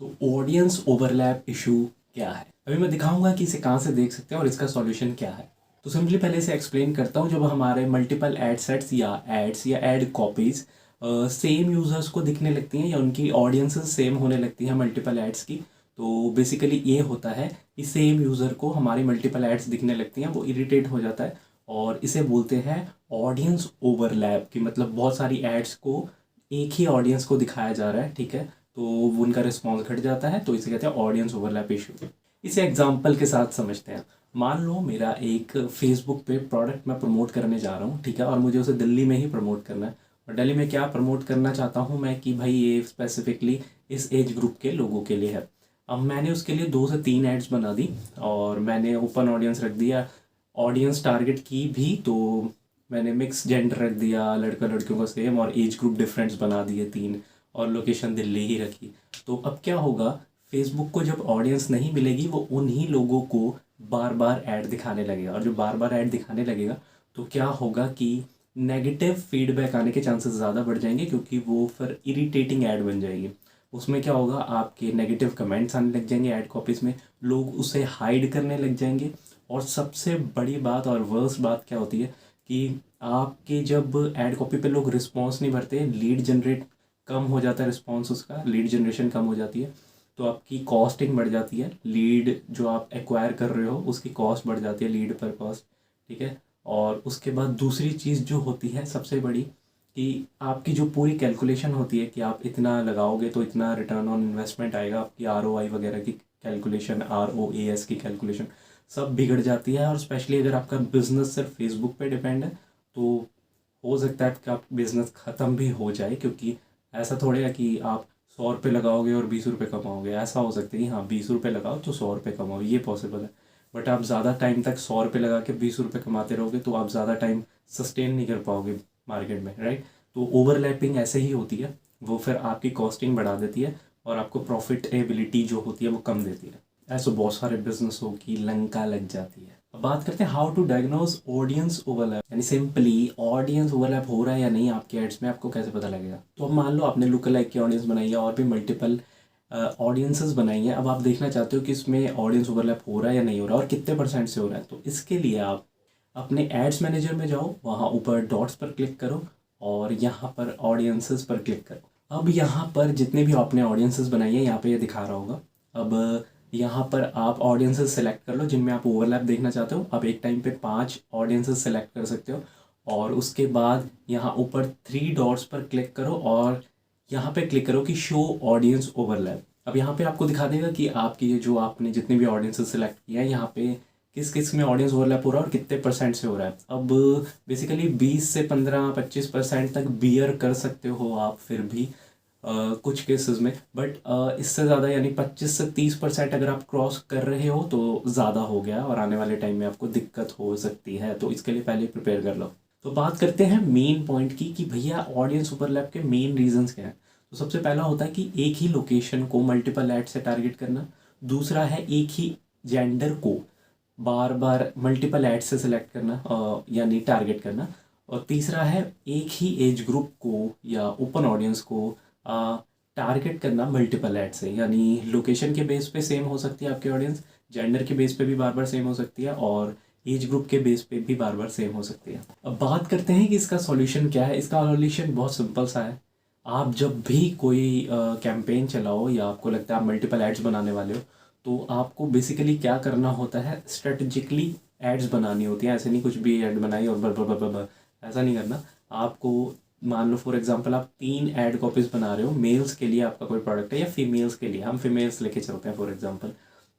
तो audience overlap issue क्या है, अभी मैं दिखाऊंगा कि इसे कहाँ से देख सकते हैं और इसका सॉल्यूशन क्या है। तो सिंपली पहले इसे एक्सप्लेन करता हूँ। जब हमारे मल्टीपल एड सेट्स या एड्स या एड कॉपीज सेम यूज़र्स को दिखने लगती हैं या उनकी ऑडियंसेस सेम होने लगती हैं मल्टीपल एड्स की, तो बेसिकली ये होता है कि सेम यूज़र को हमारी मल्टीपल एड्स दिखने लगती हैं, वो इरिटेट हो जाता है और इसे बोलते हैं ऑडियंस ओवरलैप। की मतलब बहुत सारी एड्स को एक ही ऑडियंस को दिखाया जा रहा है, ठीक है, तो वो उनका रिस्पॉन्स घट जाता है, तो इसे कहते हैं ऑडियंस ओवरलैप इशू। इसे एग्जाम्पल के साथ समझते हैं। मान लो मेरा एक फेसबुक पे प्रोडक्ट मैं प्रमोट करने जा रहा हूँ, ठीक है, और मुझे उसे दिल्ली में ही प्रमोट करना है। और दिल्ली में क्या प्रमोट करना चाहता हूँ मैं कि भाई ये स्पेसिफिकली इस एज ग्रुप के लोगों के लिए है। अब मैंने उसके लिए 2 से 3 एड्स बना दी और मैंने ओपन ऑडियंस रख दिया। ऑडियंस टारगेट की भी तो मैंने मिक्स जेंडर रख दिया, लड़का लड़कियों का सेम, और एज ग्रुप डिफरेंस बना दिए 3, और लोकेशन दिल्ली ही रखी। तो अब क्या होगा, फेसबुक को जब ऑडियंस नहीं मिलेगी वो उन्हीं लोगों को बार बार ऐड दिखाने लगेगा, और जो बार बार ऐड दिखाने लगेगा तो क्या होगा कि नेगेटिव फीडबैक आने के चांसेस ज़्यादा बढ़ जाएंगे, क्योंकि वो फिर इरिटेटिंग ऐड बन जाएगी। उसमें क्या होगा, आपके नेगेटिव कमेंट्स आने लग जाएंगे ऐड कॉपीज़ में, लोग उसे हाइड करने लग जाएंगे। और सबसे बड़ी बात और वर्स्ट बात क्या होती है कि आपके जब ऐड कॉपी पे लोग रिस्पॉन्स नहीं भरते, लीड जनरेट कम हो जाता है, रिस्पॉन्स उसका लीड जनरेशन कम हो जाती है, तो आपकी कॉस्टिंग बढ़ जाती है। लीड जो आप एक्वायर कर रहे हो उसकी कॉस्ट बढ़ जाती है, लीड पर कॉस्ट, ठीक है। और उसके बाद दूसरी चीज़ जो होती है सबसे बड़ी, कि आपकी जो पूरी कैलकुलेशन होती है कि आप इतना लगाओगे तो इतना रिटर्न ऑन इन्वेस्टमेंट आएगा, आपकी ROI वगैरह की कैलकुलेशन, ROAS की कैलकुलेशन सब बिगड़ जाती है। और स्पेशली अगर आपका बिजनेस सिर्फ फेसबुक पे डिपेंड है तो हो सकता है कि आपका बिजनेस ख़त्म भी हो जाए, क्योंकि ऐसा थोड़े है कि आप 100 रुपये लगाओगे और 20 रुपये कमाओगे। ऐसा हो सकता है कि हाँ 20 रुपये लगाओ तो 100 रुपये कमाओ, ये पॉसिबल है। बट आप ज़्यादा टाइम तक 100 रुपये लगा के 20 रुपये कमाते रहोगे तो आप ज़्यादा टाइम सस्टेन नहीं कर पाओगे मार्केट में, राइट। तो ओवरलैपिंग ऐसे ही होती है, वो फिर आपकी कॉस्टिंग बढ़ा देती है और आपको प्रॉफिटेबिलिटी जो होती है वो कम देती है। ऐसे बहुत सारे बिजनेसों की लंका लग जाती है। अब बात करते हैं how to diagnose audience overlap, यानी सिंपली ऑडियंस ओवरलैप हो रहा है या नहीं आपके एड्स में, आपको कैसे पता लगेगा। तो अब मान लो आपने लुक अलाइक की ऑडियंस बनाई है और भी मल्टीपल ऑडियंसेस बनाई है। अब आप देखना चाहते हो कि इसमें ऑडियंस ओवरलैप हो रहा है या नहीं हो रहा है और कितने % से हो रहा है। तो इसके लिए आप अपने एड्स मैनेजर में जाओ, वहाँ ऊपर डॉट्स पर क्लिक करो और यहाँ पर ऑडियंसेस पर क्लिक करो। अब यहाँ पर जितने भी आपने ऑडियंसेस बनाई है यहाँ पे ये दिखा रहा होगा। अब यहाँ पर आप ऑडियंसेस सेलेक्ट कर लो जिनमें आप ओवरलैप देखना चाहते हो। आप एक टाइम पे 5 ऑडियंसेस सेलेक्ट कर सकते हो और उसके बाद यहाँ ऊपर 3 डॉट्स पर क्लिक करो और यहाँ पे क्लिक करो कि शो ऑडियंस ओवरलैप। अब यहाँ पे आपको दिखा देगा कि आपकी ये जो आपने जितने भी ऑडियंसेस सेलेक्ट किया है यहाँ पे किस किस में ऑडियंस ओवरलैप हो रहा है और कितने % से हो रहा है। अब बेसिकली 20 से 15-25% तक बियर कर सकते हो आप फिर भी कुछ केसेस में, बट इससे ज़्यादा यानी 25 से 30% अगर आप क्रॉस कर रहे हो तो ज़्यादा हो गया और आने वाले टाइम में आपको दिक्कत हो सकती है, तो इसके लिए पहले प्रिपेयर कर लो। तो बात करते हैं मेन पॉइंट की कि भैया ऑडियंस ओवरलैप के मेन रीजंस क्या हैं। तो सबसे पहला होता है कि एक ही लोकेशन को मल्टीपल एड से टारगेट करना। दूसरा है एक ही जेंडर को बार बार मल्टीपल एड से सिलेक्ट करना यानी टारगेट करना। और तीसरा है एक ही एज ग्रुप को या ओपन ऑडियंस को टारगेट करना मल्टीपल एड से, यानी लोकेशन के बेस पे सेम हो सकती है आपकी ऑडियंस, जेंडर के बेस पे भी बार बार सेम हो सकती है और एज ग्रुप के बेस पे भी बार बार सेम हो सकती है। अब बात करते हैं कि इसका सॉल्यूशन क्या है। इसका सॉल्यूशन बहुत सिंपल सा है। आप जब भी कोई कैंपेन चलाओ या आपको लगता है आप मल्टीपल एड्स बनाने वाले हो, तो आपको बेसिकली क्या करना होता है, स्ट्रेटजिकली एड्स बनानी होती है। ऐसे नहीं कुछ भी ऐड बनाई और बर बर बर बर बर, ऐसा नहीं करना आपको। मान लो फॉर एग्जांपल आप 3 ऐड कॉपीज बना रहे हो, मेल्स के लिए आपका कोई प्रोडक्ट है या फीमेल्स के लिए, हम फीमेल्स लेके चलते हैं फॉर एग्जांपल।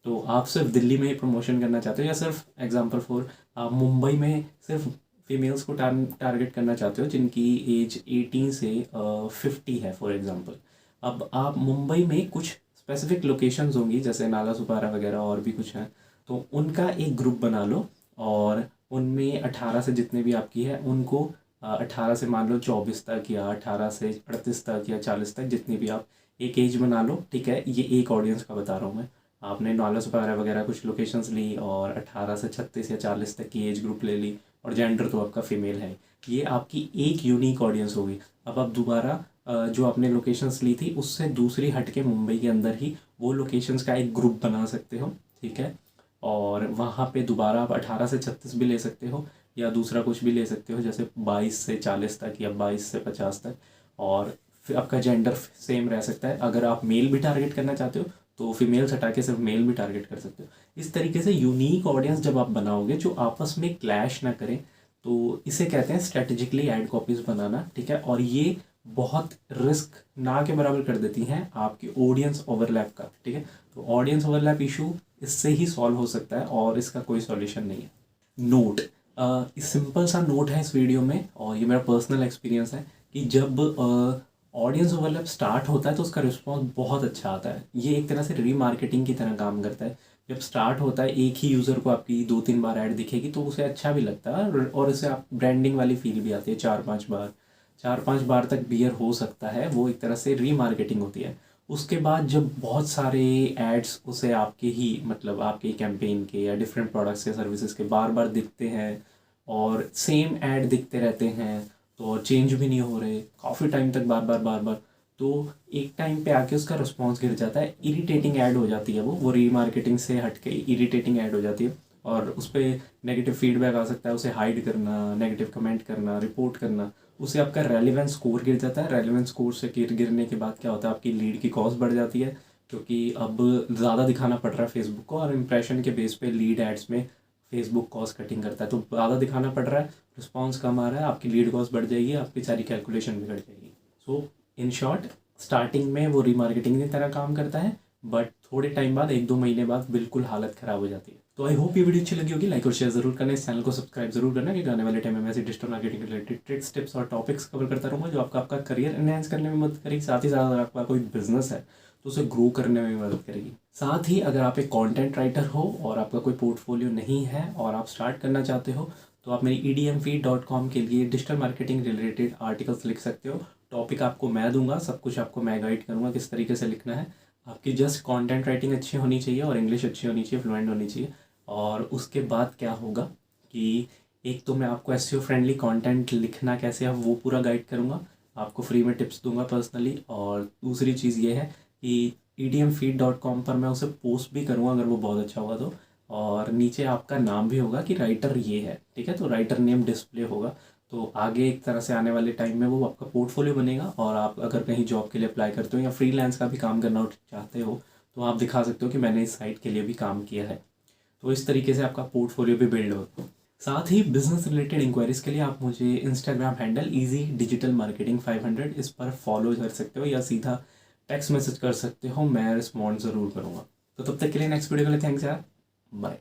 तो आप सिर्फ दिल्ली में ही प्रमोशन करना चाहते हो या सिर्फ एग्जांपल फॉर आप मुंबई में सिर्फ फीमेल्स को टारगेट करना चाहते हो जिनकी एज 18 से 50 है फॉर एग्जांपल। अब आप मुंबई में कुछ स्पेसिफिक लोकेशंस होंगी जैसे नाला सुपारा वगैरह और भी कुछ हैं, तो उनका एक ग्रुप बना लो और उनमें 18 से जितने भी आपकी है उनको 18 से मान लो 24 तक या 18 से 38 तक या 40 तक जितनी भी आप एक एज बना लो, ठीक है। ये एक ऑडियंस का बता रहा हूँ मैं। आपने नाला सुपारा वगैरह कुछ लोकेशंस ली और 18 से 36 या 40 तक की एज ग्रुप ले ली और जेंडर तो आपका फीमेल है। ये आपकी एक यूनिक ऑडियंस होगी। अब आप दोबारा जो आपने लोकेशंस ली थी उससे दूसरी हट के मुंबई के अंदर ही वो लोकेशंस का एक ग्रुप बना सकते हो, ठीक है। और वहाँ पे दोबारा आप 18 से 36 भी ले सकते हो या दूसरा कुछ भी ले सकते हो, जैसे 22 से 40 तक या 22 से 50 तक। और फिर आपका जेंडर सेम रह सकता है। अगर आप मेल भी टारगेट करना चाहते हो तो फीमेल्स हटा के सिर्फ मेल भी टारगेट कर सकते हो। इस तरीके से यूनिक ऑडियंस जब आप बनाओगे जो आपस में क्लैश ना करें, तो इसे कहते हैं स्ट्रेटेजिकली ऐड कॉपीज़ बनाना, ठीक है। और ये बहुत रिस्क ना के बराबर कर देती हैं आपकी ऑडियंस ओवरलैप का, ठीक है। तो ऑडियंस ओवरलैप इशू इससे ही सॉल्व हो सकता है और इसका कोई सॉल्यूशन नहीं है। नोट, सिंपल सा नोट है इस वीडियो में और ये मेरा पर्सनल एक्सपीरियंस है कि जब ऑडियंस ओवरलैप स्टार्ट होता है तो उसका रिस्पॉन्स बहुत अच्छा आता है। ये एक तरह से रीमार्केटिंग की तरह काम करता है। जब स्टार्ट होता है एक ही यूज़र को आपकी 2-3 बार ऐड दिखेगी तो उसे अच्छा भी लगता है और इसे आप ब्रांडिंग वाली फील भी आती है। 4-5 बार तक बियर हो सकता है, वो एक तरह से रीमार्केटिंग होती है। उसके बाद जब बहुत सारे एड्स उसे आपके ही मतलब आपके कैंपेन के या डिफरेंट प्रोडक्ट्स या सर्विसेज के बार बार दिखते हैं और सेम ऐड दिखते रहते हैं तो चेंज भी नहीं हो रहे काफ़ी टाइम तक बार बार, तो एक टाइम पे आके उसका रिस्पॉन्स गिर जाता है। इरिटेटिंग ऐड हो जाती है वो रीमार्केटिंग से हट के इरिटेटिंग ऐड हो जाती है और उस पर नेगेटिव फीडबैक आ सकता है। उसे हाइड करना, नेगेटिव कमेंट करना, रिपोर्ट करना, उससे आपका रेलिवेंस स्कोर गिर जाता है। रेलिवेंस स्कोर से गिरने के बाद क्या होता है, आपकी लीड की कॉस्ट बढ़ जाती है क्योंकि अब ज़्यादा दिखाना पड़ रहा है फेसबुक को और इम्प्रेशन के बेस पे लीड एड्स में फेसबुक कॉस्ट कटिंग करता है। तो ज़्यादा दिखाना पड़ रहा है, रिस्पॉन्स कम आ रहा है, आपकी लीड कॉस्ट बढ़ जाएगी, आपकी सारी कैलकुलेशन बिगड़ जाएगी। सो इन शॉर्ट, स्टार्टिंग में वो रीमार्केटिंग की तरह काम करता है बट थोड़े टाइम बाद 1-2 महीने बाद बिल्कुल हालत ख़राब हो जाती है। तो आई होप ये वीडियो अच्छी लगी होगी। लाइक और शेयर जरूर करना, इस चैनल को सब्सक्राइब जरूर करना क्योंकि आने वाले टाइम में मैं ऐसे digital marketing related tricks, tips और टॉपिक्स कवर करता रहूँगा जो आपका करियर एनहांस करने में मदद करेगी। साथ ही साथ अगर आपका कोई बिजनेस है तो उसे ग्रो करने में मदद करेगी। साथ ही अगर आप एक कंटेंट राइटर हो और आपका कोई पोर्टफोलियो नहीं है और आप स्टार्ट करना चाहते हो तो आप मेरी edmfeed.com के लिए डिजिटल मार्केटिंग रिलेटेड आर्टिकल्स लिख सकते हो। टॉपिक आपको मैं दूंगा, सब कुछ आपको मैं गाइड करूँगा किस तरीके से लिखना है। आपकी जस्ट कंटेंट राइटिंग अच्छी होनी चाहिए और इंग्लिश अच्छी होनी चाहिए, फ्लुएंट होनी चाहिए। और उसके बाद क्या होगा कि एक तो मैं आपको एसईओ फ्रेंडली कंटेंट लिखना कैसे है वो पूरा गाइड करूँगा, आपको फ्री में टिप्स दूंगा पर्सनली। और दूसरी चीज़ ये है कि edmfeed.com पर मैं उसे पोस्ट भी करूँगा अगर वो बहुत अच्छा हुआ तो, और नीचे आपका नाम भी होगा कि राइटर ये है, ठीक है। तो राइटर नेम डिस्प्ले होगा तो आगे एक तरह से आने वाले टाइम में वो आपका पोर्टफोलियो बनेगा और आप अगर कहीं जॉब के लिए अप्लाई करते हो या फ्रीलांस का भी काम करना चाहते हो तो आप दिखा सकते हो कि मैंने इस साइट के लिए भी काम किया है। तो इस तरीके से आपका पोर्टफोलियो भी बिल्ड होगा। साथ ही बिजनेस रिलेटेड इंक्वायरीज के लिए आप मुझे Instagram handle easy digital marketing 500 इस पर फॉलो कर सकते हो या सीधा टेक्स्ट मैसेज कर सकते हो, मैं रिस्पॉन्ड ज़रूर करूँगा। तो तब तक के लिए नेक्स्ट वीडियो के लिए थैंक्स यार, बाय।